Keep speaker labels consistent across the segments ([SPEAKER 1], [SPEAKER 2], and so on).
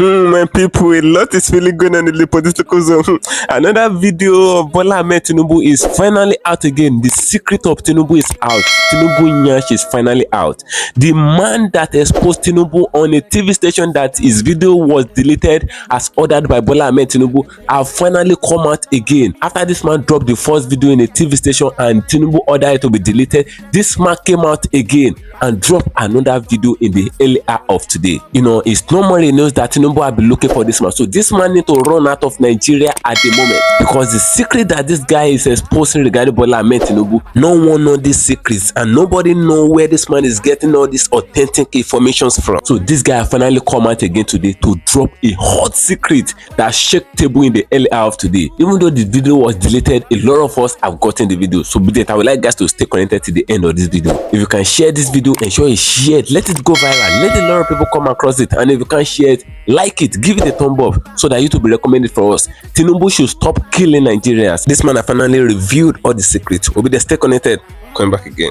[SPEAKER 1] My people, a lot is really going on in the political zone. Another video of Bola Ahmed Tinubu is finally out again. The secret of Tinubu is out. Tinubu Nyash is finally out. The man that exposed Tinubu on a TV station that his video was deleted as ordered by Bola Ahmed Tinubu have finally come out again. After this man dropped the first video in a TV station and Tinubu ordered it to be deleted, this man came out again and dropped another video in the early hour of today. You know, it's normally news that Tinubu have been looking for this man. So this man need to run out of Nigeria at the moment, because the secret that this guy is exposing regarding Bola Ahmed Tinubu, no one know these secrets and nobody know where this man is getting all these authentic informations from. So this guy finally come out again today to drop a hot secret that shake table in the early hour of today. Even though the video was deleted, a lot of us have gotten the video. So be that I would like guys to stay connected to the end of this video. If you can share this video, ensure you share it, let it go viral, let a lot of people come across it. And if you can't share it, like it, give it a thumb up so that YouTube will recommend it for us. Tinubu should stop killing Nigerians. This man has finally revealed all the secrets. We'll be there, stay connected. Coming back again.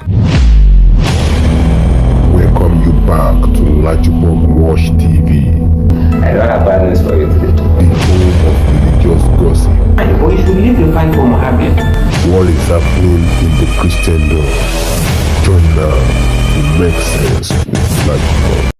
[SPEAKER 2] Welcome you back to LAJUPOG TV.
[SPEAKER 3] I don't have bad news for you today.
[SPEAKER 2] The home of religious gossip.
[SPEAKER 3] But you should believe you find for Mohammed.
[SPEAKER 2] What is happening in the Christendom? Join now to make sense with LAJUPOG.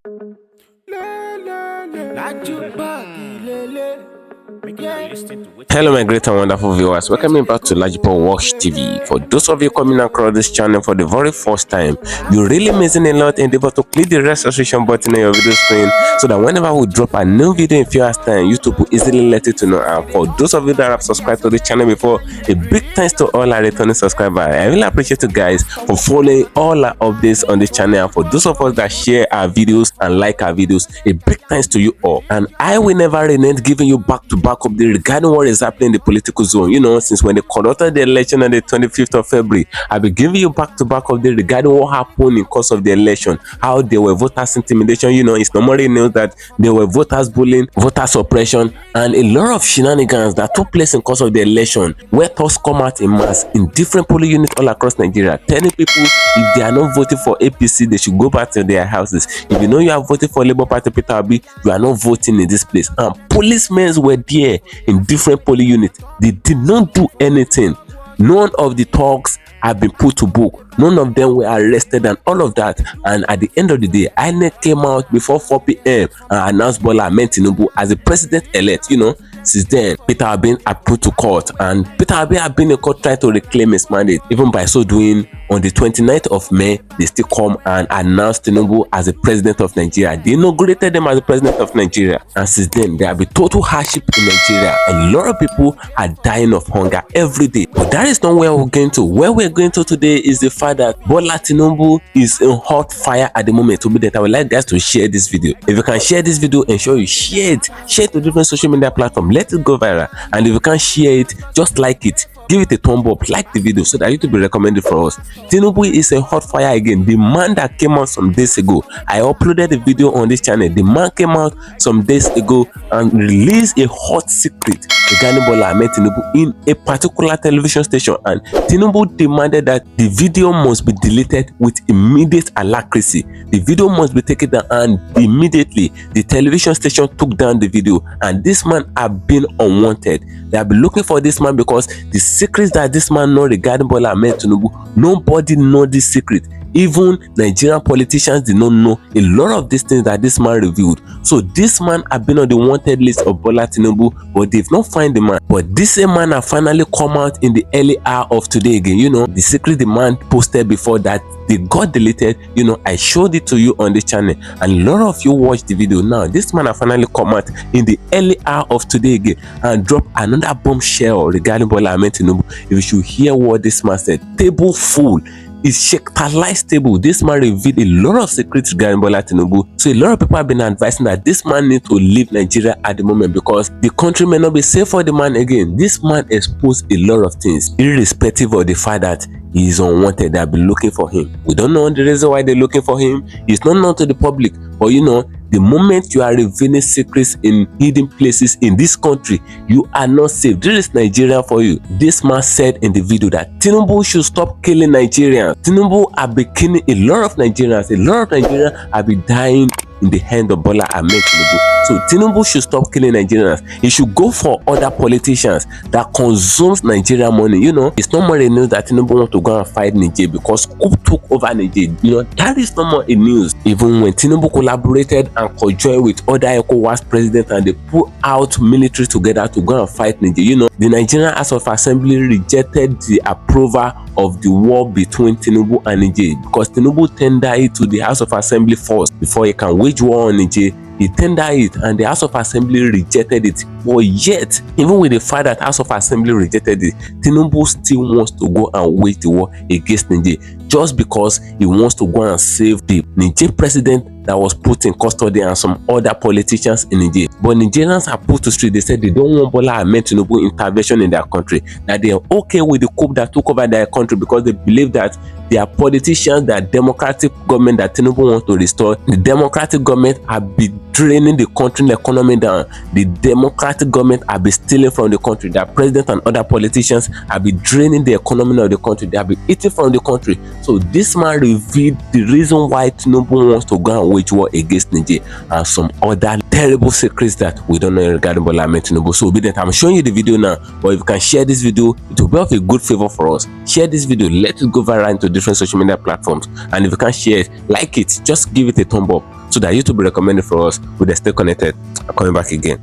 [SPEAKER 1] Hello my great and wonderful viewers, welcome back to LAJUPOG TV. For those of you coming across this channel for the very first time, you're really missing a lot. Endeavor to click the red subscription button on your video screen so that whenever we drop a new video in few hours time, YouTube will easily let you to know. And for those of you that have subscribed to the channel before, a big thanks to all our returning subscribers. I really appreciate you guys for following all our updates on this channel. And for those of us that share our videos and like our videos, a big thanks to you all. And I will never relent giving you back-to-back update regarding what is happening in the political zone. You know, since when they conducted the election on the 25th of February, I've been giving you back-to-back update regarding what happened in course of the election, how there were voters intimidation. You know, it's normally known that there were voters bullying, voter suppression, and a lot of shenanigans that took place in course of the election, where talks come out in mass in different polling units all across Nigeria, telling people if they are not voting for APC, they should go back to their houses. If you know you are voting for Labour Party Peter Obi, you are not voting in this place. And policemen were there in different polling units. They did not do anything. None of the talks have been put to book. None of them were arrested and all of that. And at the end of the day, INEC came out before 4 p.m. and announced Bola Ahmed Tinubu as the president-elect. You know, since then, Peter Obi had put to court, and Peter Obi had been in court trying to reclaim his mandate. Even by so doing, on the 29th of May, they still come and announced Tinubu as the president of Nigeria. They inaugurated him as the president of Nigeria. And since then, there have been total hardship in Nigeria. And a lot of people are dying of hunger every day. But that is not where we're going to. Where we're going to today is the fact that Bola Tinubu is in hot fire at the moment. To be that, I would like guys to share this video. If you can share this video, ensure you share it. Share it to different social media platforms. Let it go viral. And if you can't share it, just like it. Give it a thumb up, like the video so that YouTube will recommend it for us. Tinubu is a hot fire again. The man that came out some days ago, I uploaded a video on this channel. The man came out some days ago and released a hot secret regarding Bola Ahmed Tinubu in a particular television station. And Tinubu demanded that the video must be deleted with immediate alacrity. The video must be taken down, and immediately the television station took down the video. And this man have been unwanted. They have been looking for this man because the secrets that this man know regarding Bola Ahmed Tinubu, nobody know this secret. Even Nigerian politicians did not know a lot of these things that this man revealed. So this man have been on the wanted list of Bola Tinubu, but they've not find the man. But this same man have finally come out in the early hour of today again. You know, the secret the man posted before that they got deleted. You know, I showed it to you on the channel, and a lot of you watched the video. Now this man have finally come out in the early hour of today again and drop another bombshell regarding Bola Ahmed Tinubu. If you should hear what this man said, table full. It's shekalized table. This man revealed a lot of secrets regarding Bola Tinubu. So a lot of people have been advising that this man needs to leave Nigeria at the moment because the country may not be safe for the man again. This man exposed a lot of things, irrespective of the fact that he is unwanted. They have been looking for him. We don't know the reason why they're looking for him. It's not known to the public. But you know, the moment you are revealing secrets in hidden places in this country, you are not safe. This is Nigeria for you. This man said in the video that Tinubu should stop killing Nigerians. Tinubu have been killing a lot of Nigerians. A lot of Nigerians have been dying in the hand of Bola Ahmed Tinubu. So Tinubu should stop killing Nigerians. He should go for other politicians that consumes Nigerian money. It's not more a news that Tinubu wants to go and fight Niger because who took over Niger. That is no more a news. Even when Tinubu collaborated and conjoined with other ECOWAS presidents and they put out military together to go and fight Niger, the Nigerian House of Assembly rejected the approval of the war between Tinubu and Niger because Tinubu tendered it to the House of Assembly first before he can wage war on Niger. He tendered it and the House of Assembly rejected it. But yet, even with the fact that House of Assembly rejected it, Tinubu still wants to go and wage the war against Niger just because he wants to go and save the Niger president that was put in custody and some other politicians in Niger. But Nigerians are put to street. They said they don't want Bola Ahmed Tinubu intervention in their country, that they are okay with the coup that took over their country because they believe that their politicians, their democratic government that Tinubu wants to restore, the democratic government have been draining the country and the economy down. The democratic government have been stealing from the country. Their president and other politicians have been draining the economy of the country. They have been eating from the country. So this man revealed the reason why Tinubu wants to go and wage war against Niger and some other terrible secrets that we don't know regarding Bola Ahmed Tinubu. So obedient, I'm showing you the video now, but if you can share this video, it will be of a good favor for us. Share this video, let it go viral into different social media platforms, and if you can share it, like it, just give it a thumb up so that YouTube will recommend it for us. We'll stay connected. I'm coming back again.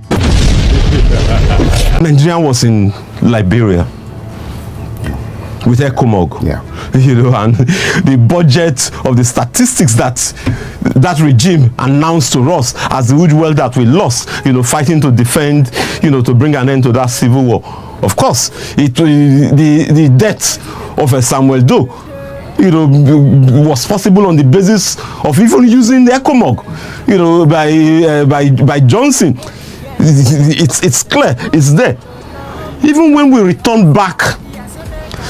[SPEAKER 4] Nigeria was in Liberia with ECOMOG, and the budget of the statistics that regime announced to us as the huge wealth that we lost, fighting to defend, to bring an end to that civil war. Of course, the death of Samuel Doe, was possible on the basis of even using the ECOMOG, by Johnson. It's clear, it's there. Even when we return back,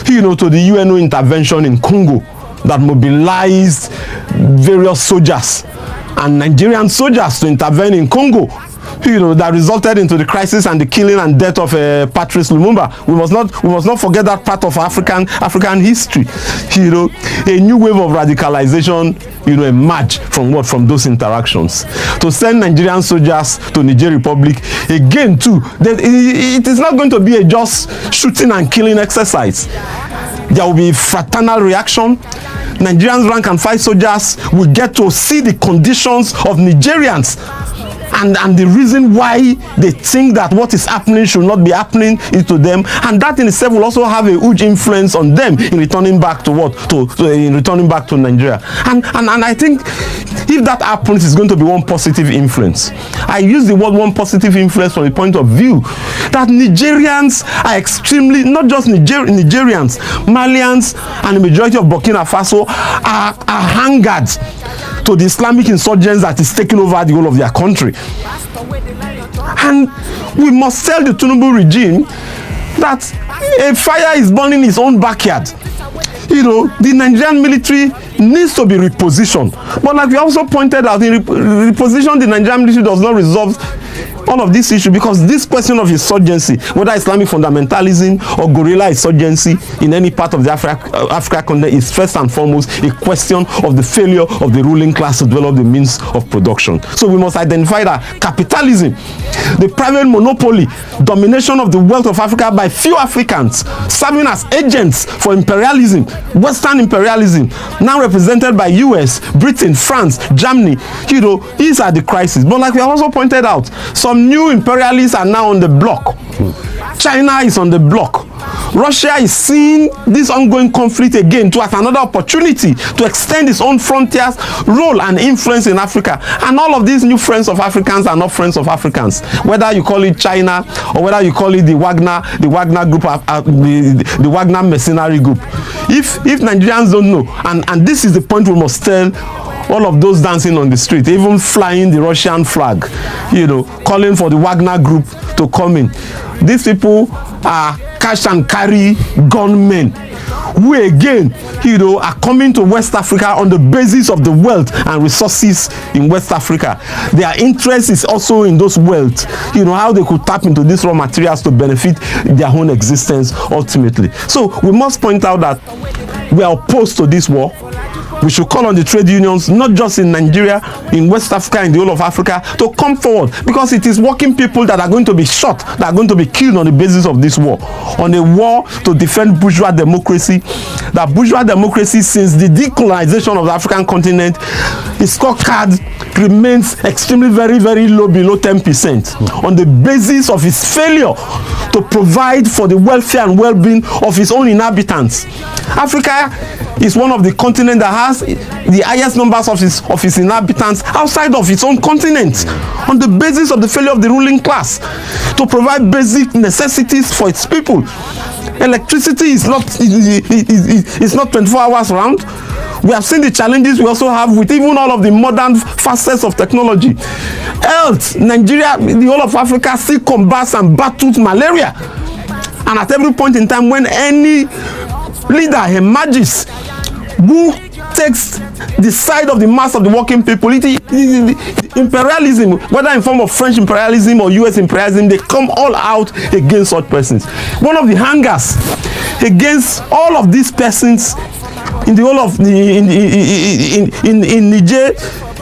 [SPEAKER 4] to the UNO intervention in Congo that mobilized various soldiers and Nigerian soldiers to intervene in Congo, that resulted into the crisis and the killing and death of Patrice Lumumba. We must not forget that part of African history. A new wave of radicalization, emerged from those interactions. To send Nigerian soldiers to Niger Republic again too, it is not going to be a just shooting and killing exercise. There will be fraternal reaction. Nigerians rank and file soldiers will get to see the conditions of Nigerians and the reason why they think that what is happening should not be happening to them, and that in itself will also have a huge influence on them in returning back to Nigeria. And I think if that happens, it's going to be one positive influence. I use the word one positive influence from the point of view that Nigerians are extremely, not just Nigerians, Malians and the majority of Burkina Faso are angered to the Islamic insurgents that is taking over the whole of their country. And we must tell the Tinubu regime that a fire is burning in his own backyard. The Nigerian military needs to be repositioned. But like we also pointed out, in reposition, the Nigerian military does not resolve all of this issue, because this question of insurgency, whether Islamic fundamentalism or guerrilla insurgency in any part of the Africa continent, is first and foremost a question of the failure of the ruling class to develop the means of production. So we must identify that capitalism, the private monopoly, domination of the wealth of Africa by few Africans, serving as agents for imperialism, Western imperialism, now represented by US, Britain, France, Germany, these are the crises. But like we have also pointed out, some new imperialists are now on the block. China is on the block. Russia is seeing this ongoing conflict again as another opportunity to extend its own frontiers, role and influence in Africa. And all of these new friends of Africans are not friends of Africans. Whether you call it China or whether you call it the Wagner group, the Wagner mercenary group. If Nigerians don't know, and this is the point we must tell all of those dancing on the street, even flying the Russian flag, calling for the Wagner group to come in. These people are cash and carry gunmen who again, are coming to West Africa on the basis of the wealth and resources in West Africa. Their interest is also in those wealth, how they could tap into these raw materials to benefit their own existence ultimately. So we must point out that we are opposed to this war. We should call on the trade unions, not just in Nigeria, in West Africa, in the whole of Africa, to come forward, because it is working people that are going to be shot, that are going to be killed on the basis of this war, on a war to defend bourgeois democracy. That bourgeois democracy, since the decolonization of the African continent, its scorecard remains extremely very, very low, below 10%, on the basis of its failure to provide for the welfare and well-being of its own inhabitants. Africa is one of the continents that has the highest numbers of its inhabitants outside of its own continent, on the basis of the failure of the ruling class to provide basic necessities for its people. Electricity is not 24 hours round. We have seen the challenges we also have with even all of the modern facets of technology. Health, Nigeria, the whole of Africa still combats and battles malaria. And at every point in time when any leader emerges who takes the side of the mass of the working people, imperialism, whether in form of French imperialism or US imperialism, they come all out against such persons. One of the hangers against all of these persons in the whole of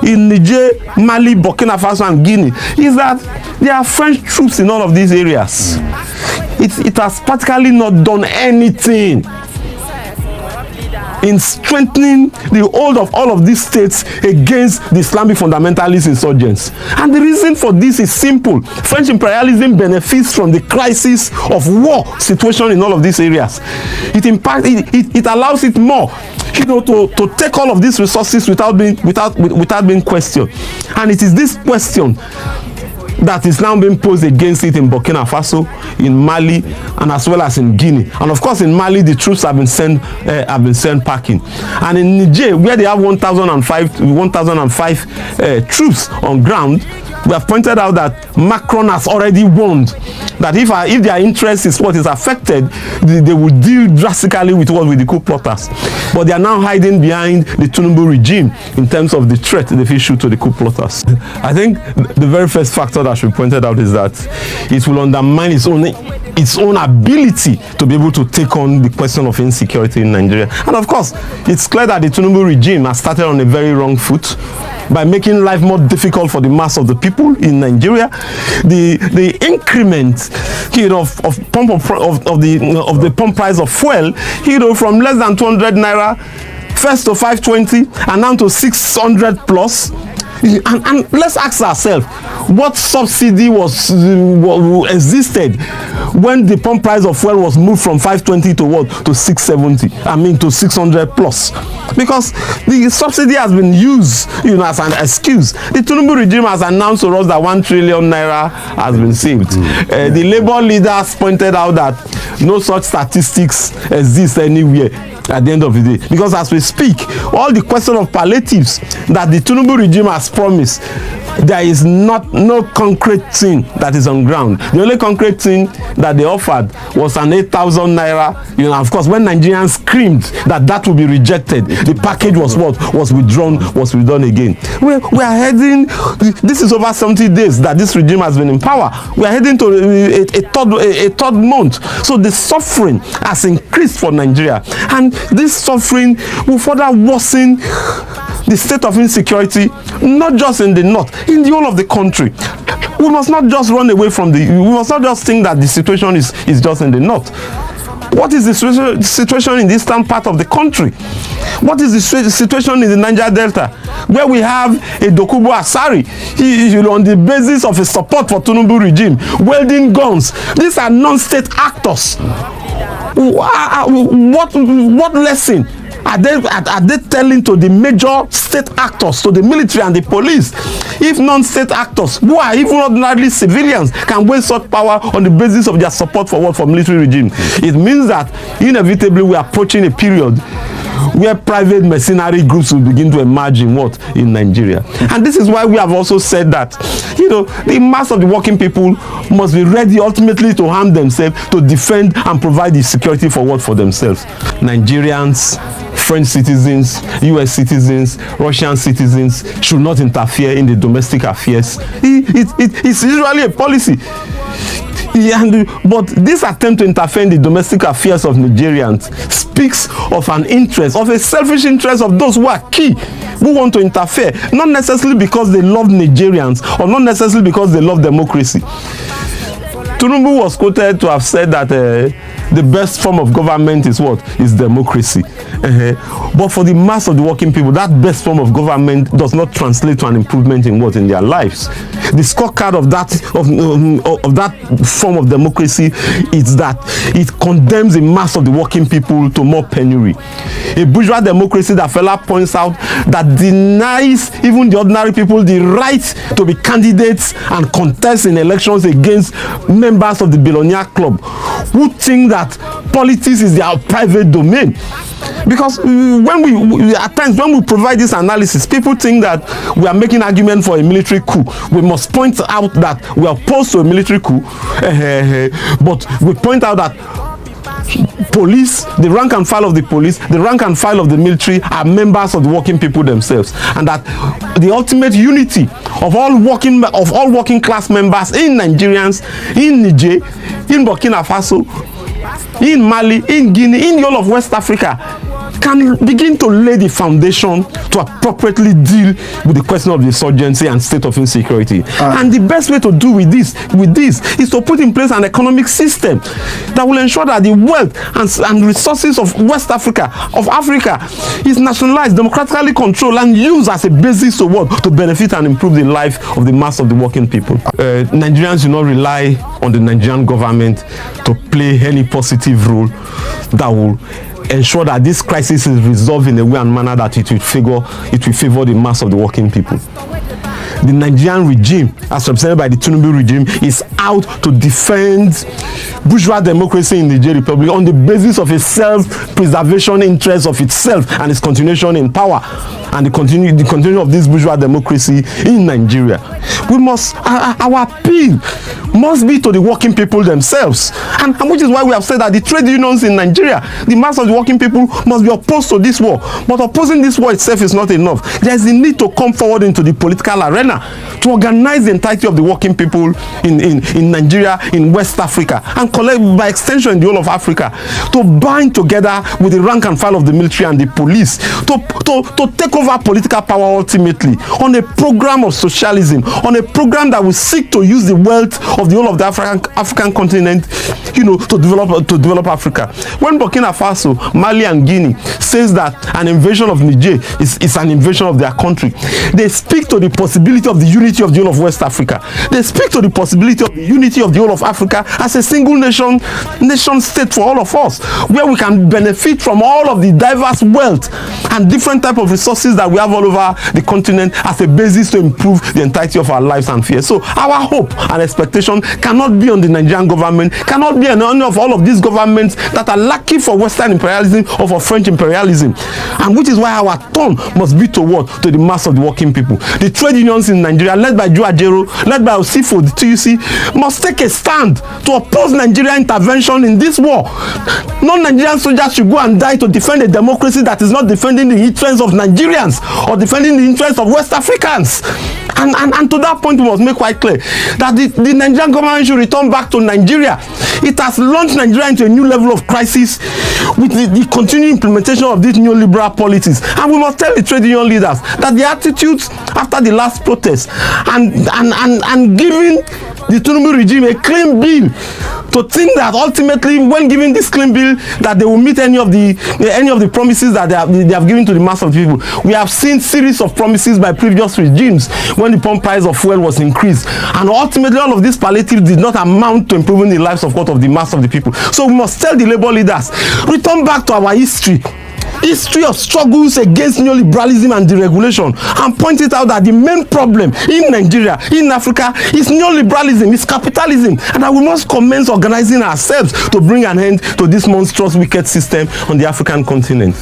[SPEAKER 4] in Niger, Mali, Burkina Faso and Guinea is that there are French troops in all of these areas. It has practically not done anything in strengthening the hold of all of these states against the Islamic fundamentalist insurgents. And the reason for this is simple. French imperialism benefits from the crisis of war situation in all of these areas. It allows it more, to take all of these resources without being questioned. And it is this question that is now being posed against it in Burkina Faso, in Mali, and as well as in Guinea. And of course, in Mali, the troops have been sent packing. And in Niger, where they have 1,005 troops on ground, we have pointed out that Macron has already warned that if their interest is what is affected, they will deal drastically with the coup plotters. But they are now hiding behind the Tinubu regime in terms of the threat they issue to the coup plotters. I think the very first factor that should be pointed out is that it will undermine its own ability to be able to take on the question of insecurity in Nigeria. And of course, it's clear that the Tinubu regime has started on a very wrong foot by making life more difficult for the mass of the people in Nigeria. The increment, of the pump price of fuel, from less than 200 naira first to 520 and now to 600 plus. And let's ask ourselves, what subsidy existed when the pump price of fuel was moved from 520 to what? To 670. To 600 plus. Because the subsidy has been used, as an excuse. The Tinubu regime has announced to us that 1 trillion naira has been saved. The labor leaders pointed out that no such statistics exist anywhere at the end of the day, because as we speak, all the question of palliatives that the Tinubu regime has promised, there is no concrete thing that is on ground. The only concrete thing that they offered was an 8,000 naira. Of course, when Nigerians screamed that would be rejected, the package was withdrawn again. We are heading. This is over 70 days that this regime has been in power. We are heading to a third month. So the suffering has increased for Nigeria, and this suffering will further worsen the state of insecurity, not just in the north, in the whole of the country. We must not just run away from we must not just think that the situation is just in the north. What is the situation in the eastern part of the country? What is the situation in the Niger Delta, where we have a Dokubo Asari, on the basis of a support for Tinubu regime, wielding guns? These are non-state actors. What lesson are they telling to the major state actors, to the military and the police? If non-state actors, who are even ordinarily civilians, can waste such power on the basis of their support for military regime, it means that inevitably we are approaching a period where private mercenary groups will begin to emerge in Nigeria. And this is why we have also said that, the mass of the working people must be ready ultimately to harm themselves, to defend and provide the security for themselves. Nigerians, French citizens, US citizens, Russian citizens should not interfere in the domestic affairs. It's usually a policy. But this attempt to interfere in the domestic affairs of Nigerians speaks of an interest, of a selfish interest of those who are key, who want to interfere, not necessarily because they love Nigerians or not necessarily because they love democracy. Tinubu was quoted to have said that the best form of government is what? Is democracy. But for the mass of the working people, that best form of government does not translate to an improvement in what? In their lives. The scorecard of that form of democracy is that it condemns the mass of the working people to more penury. A bourgeois democracy that fella points out that denies even the ordinary people the right to be candidates and contest in elections against members of the billionaire club who think that politics is their private domain. Because when we at times when we provide this analysis, people think that we are making argument for a military coup. We must point out that we are opposed to a military coup, but we point out that police, the rank and file of the police, the rank and file of the military are members of the working people themselves, and that the ultimate unity of all working class members in Nigerians, in Niger, in Burkina Faso, in Mali, in Guinea, in the whole of West Africa can begin to lay the foundation to appropriately deal with the question of the insurgency and state of insecurity. And the best way to do with this is to put in place an economic system that will ensure that the wealth and resources of West Africa, of Africa, is nationalized, democratically controlled, and used as a basis to what? To benefit and improve the life of the mass of the working people. Nigerians do not rely on the Nigerian government to play any positive role that will ensure that this crisis is resolved in a way and manner that it will favor the mass of the working people. The Nigerian regime, as represented by the Tinubu regime, is out to defend bourgeois democracy in the Niger Republic on the basis of a self-preservation interest of itself and its continuation in power, and the continuation of this bourgeois democracy in Nigeria. Our appeal must be to the working people themselves, and which is why we have said that the trade unions in Nigeria, the mass of the working people, must be opposed to this war. But opposing this war itself is not enough. There is the need to come forward into the political arena to organize the entirety of the working people in Nigeria, in West Africa, and collect, by extension, in the whole of Africa, to bind together with the rank and file of the military and the police, to take over political power ultimately on a program of socialism, on a program that will seek to use the wealth of the whole of the African continent, to develop Africa. When Burkina Faso, Mali, and Guinea says that an invasion of Niger is an invasion of their country, they speak to the possibility of the unity of the whole of West Africa. They speak to the possibility of the unity of the whole of Africa as a single nation state for all of us, where we can benefit from all of the diverse wealth and different type of resources that we have all over the continent as a basis to improve the entirety of our lives and fears. So our hope and expectation cannot be on the Nigerian government, cannot be on any of all of these governments that are lucky for Western imperialism or for French imperialism, and which is why our turn must be toward to the mass of the working people. The trade unions in Nigeria, led by Joe Ajero, led by Osifo, the TUC, must take a stand to oppose Nigerian intervention in this war. Non-Nigerian soldiers should go and die to defend a democracy that is not defending the interests of Nigerians or defending the interests of West Africans. And to that point, we must make quite clear that the Nigerian government should return back to Nigeria. It has launched Nigeria into a new level of crisis with the continued implementation of these neoliberal policies. And we must tell the trade union leaders that the attitudes after the last protest and giving the Tinubu regime a clean bill, to think that ultimately, when giving this clean bill, that they will meet any of the promises that they have given to the mass of people. We have seen series of promises by previous regimes when the pump price of fuel was increased, and ultimately all of these palliatives did not amount to improving the lives of the mass of the people. So we must tell the labor leaders, return back to our history of struggles against neoliberalism and deregulation, and point it out that the main problem in Nigeria, in Africa, is neoliberalism, is capitalism, and that we must commence organizing ourselves to bring an end to this monstrous wicked system on the African continent.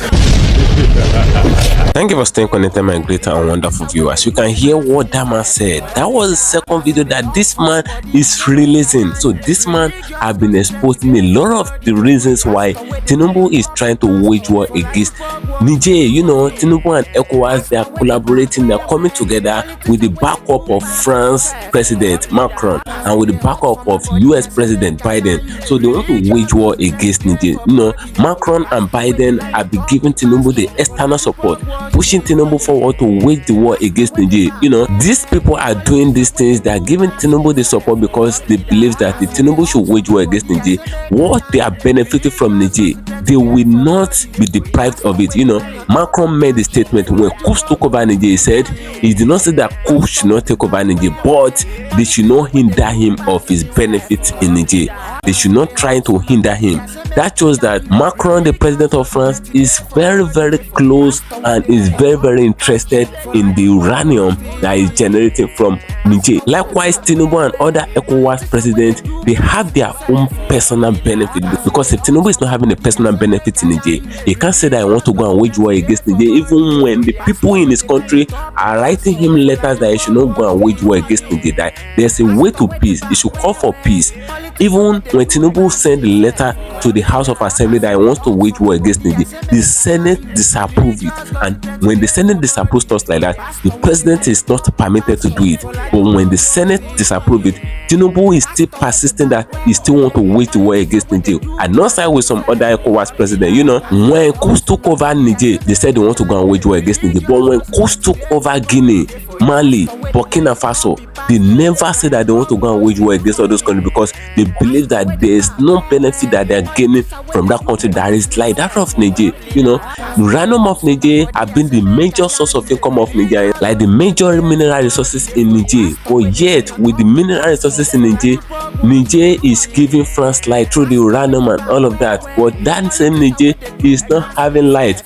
[SPEAKER 1] Thank you for staying connected, my great and wonderful viewers. You can hear what that man said. That was the second video that this man is releasing. So this man has been exposing a lot of the reasons why Tinubu is trying to wage war against Niger. You know, Tinubu and ECOWAS, they are collaborating, they are coming together with the backup of France President Macron and with the backup of US President Biden. So they want to wage war against Niger. You know, Macron and Biden have been giving Tinubu the external support, pushing Tinubu forward to wage the war against Niger. You know, these people are doing these things. They are giving Tinubu the support because they believe that the Tinubu should wage war against Niger. What they are benefiting from Niger, they will not be deprived of it. You know, Macron made a statement when coups took over Niger. He said he did not say that coups should not take over Niger, but they should not hinder him of his benefits in Niger. They should not try to hinder him. That shows that Macron, the president of France, is very, very close and is very, very interested in the uranium that is generated from Niger. Likewise, Tinubu and other ECOWAS presidents, they have their own personal benefit, because if Tinubu is not having a personal benefit in Niger, he can't say that I want to go and wage war against Niger, even when the people in his country are writing him letters that he should not go and wage war against Niger, that there's a way to peace. He should call for peace. Even when Tinubu sent a letter to the House of Assembly that he wants to wage war against Niger, the Senate disapproved it. And when the Senate disapproves stuff like that, the president is not permitted to do it. But when the Senate disapproves it, Tinubu is still persisting that he still wants to wage war against Niger. And not side with some other ECOWAS president. You know, when coups took over Niger, they said they want to go and wage war against Niger. But when coups took over Guinea, Mali, Burkina Faso, they never say that they want to go and wage war against all those countries, because they believe that there is no benefit that they are gaining from that country that is like that of Niger. You know, uranium of Niger have been the major source of income of Niger, like the major mineral resources in Niger. But yet, with the mineral resources in Niger, Niger is giving France light through the uranium and all of that. But that same Niger is not having light.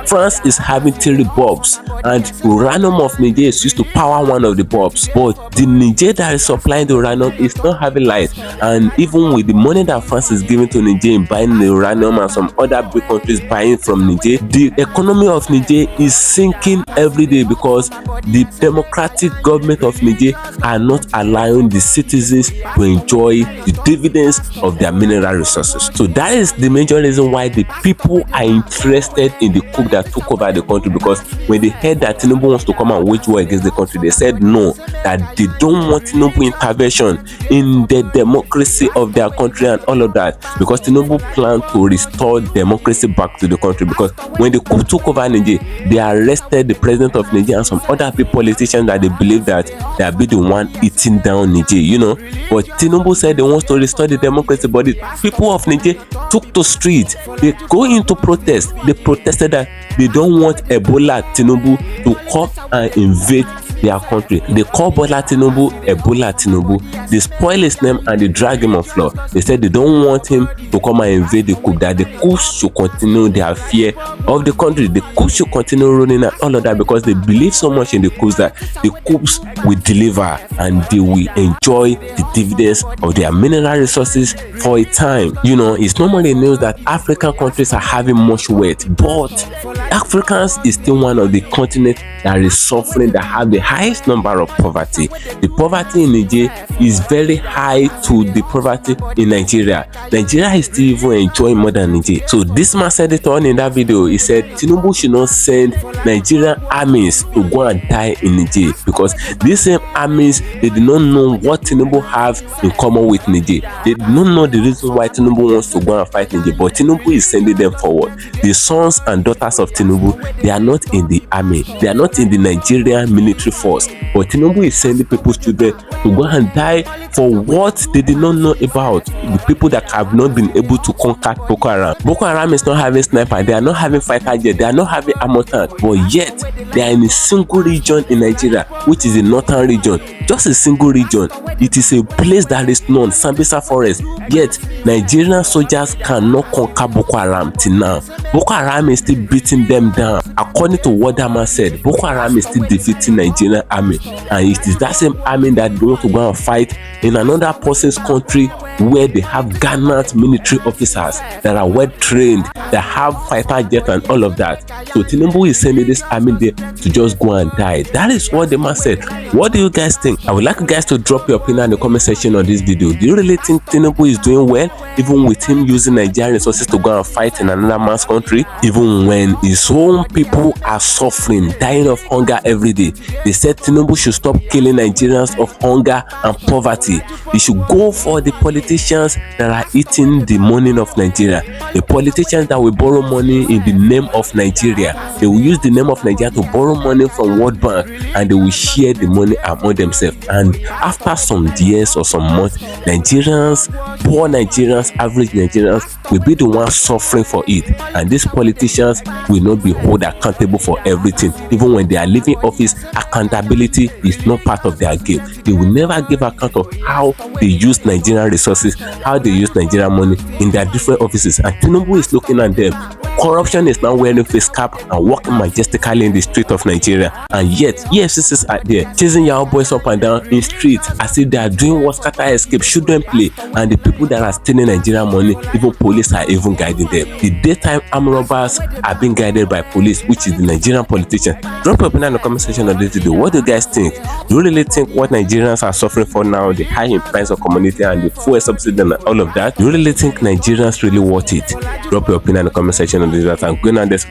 [SPEAKER 1] France is having 3 bulbs, and uranium of Niger is used to power one of the bulbs. But the Niger that is supplying the uranium is not having light. And even with the money that France is giving to Niger in buying the uranium, and some other big countries buying from Niger, the economy of Niger is sinking every day, because the democratic government of Niger are not allowing the citizens to enjoy the dividends of their mineral resources. So that is the major reason why the people are interested in the coup that took over the country, because when they heard that Tinubu wants to come and wage war against the country, they said no, that they don't want Tinubu intervention in the democracy of their country and all of that, because Tinubu planned to restore democracy back to the country. Because when the coup took over Niger, they arrested the president of Niger and some other politicians that they believe that they will be the one eating down Niger, you know. But Tinubu said they want to restore the democracy, but the people of Niger took to streets. They go into protest. They protested that they don't want Ebola Tinubu to come and invade their country. They call Bola Tinubu Ebola Tinubu. They spoil his name and they drag him on floor. They said they don't want him to come and invade the coup, that the coup should continue their fear of the country. The coup should continue running and all of that, because they believe so much in the coups that the coups will deliver and they will enjoy the dividends of their mineral resources for a time. You know, it's normally news that African countries are having much wealth, but Africans is still one of the continents that is suffering, that have the highest number of poverty. The poverty in Niger is very high to the poverty in Nigeria. Nigeria is still even enjoying more than Niger. So this man said it on in that video. He said Tinubu should not send Nigerian armies to go and die in Niger, because these same armies, they did not know what Tinubu have in common with Niger. They did not know the reason why Tinubu wants to go and fight Niger, but Tinubu is sending them forward. The sons and daughters of Tinubu, they are not in the army. They are not in the Nigerian military force, but Tinubu is sending people's children to go and die for what they did not know about. The people that have not been able to conquer Boko Haram. Boko Haram is not having sniper, they are not having fighter jet, they are not having armor tank, but yet they are in a single region in Nigeria, which is the northern region. Just a single region. It is a place that is known, Sambisa Forest. Yet Nigerian soldiers cannot conquer Boko Haram till now. Boko Haram is still beating them down. According to what that man said, Boko Haram is still defeating Nigerian army, and it is that same army that they want to go and fight in another person's country where they have gallant military officers that are well trained, that have fighter jets and all of that. So Tinubu is sending this army there to just go and die. That is what the man said. What do you guys think? I would like you guys to drop your opinion in the comment section on this video. Do you really think Tinubu is doing well, even with him using Nigerian resources to go and fight in another man's country, even when his own people are suffering, dying of hunger every day? They said Tinubu should stop killing Nigerians of hunger and poverty. He should go for the politicians that are eating the money of Nigeria, the politicians that will borrow money in the name of Nigeria. They will use the name of Nigeria to borrow money from World Bank, and they will share the money among themselves. And after some years or some months, Nigerians, poor Nigerians, average Nigerians will be the ones suffering for it, and these politicians will not be held accountable for everything. Even when they are leaving office, accountability is not part of their game. They will never give account of how they use Nigerian resources, how they use Nigerian money in their different offices. And Tinubu is looking at them. Corruption is now wearing face cap and walking majestically in the street of Nigeria, and yet EFCCs are there chasing your boys up and down in streets as if they are doing what scatter escape shouldn't play. And the people that are stealing Nigerian money, even police are even guiding them. The daytime armed robbers are being guided by police, which is the Nigerian politicians. Drop your opinion in the comment section of this video. What do you guys think? Do you really think what Nigerians are suffering for now, the high in price of commodity and the fuel subsidy and all of that, do you really think Nigerians really worth it? Drop your opinion in the comment section on this. I'm going on this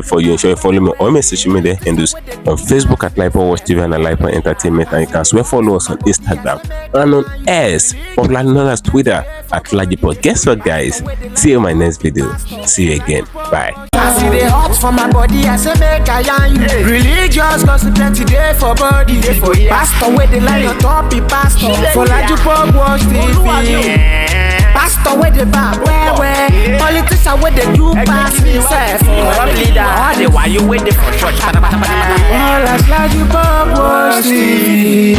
[SPEAKER 1] for you. Ensure you follow me on all my social media handles on Facebook at LAJUPOG TV and LAJUPOG Entertainment, and you can as well follow us on Instagram and on X, popularly known as Twitter, at LAJUPOG. Guess what, guys? See you in my next video. See you again. Bye.
[SPEAKER 5] I see the hot for my body, I say make I yarn you. Religious gossip plenty day for body. Pastor with the line on top, be pastor for LAJUPOG Watch TV. Pastor with the back, where politician with the you pass himself. Corrupt leader, why you with the for church? All as LAJUPOG Watch TV.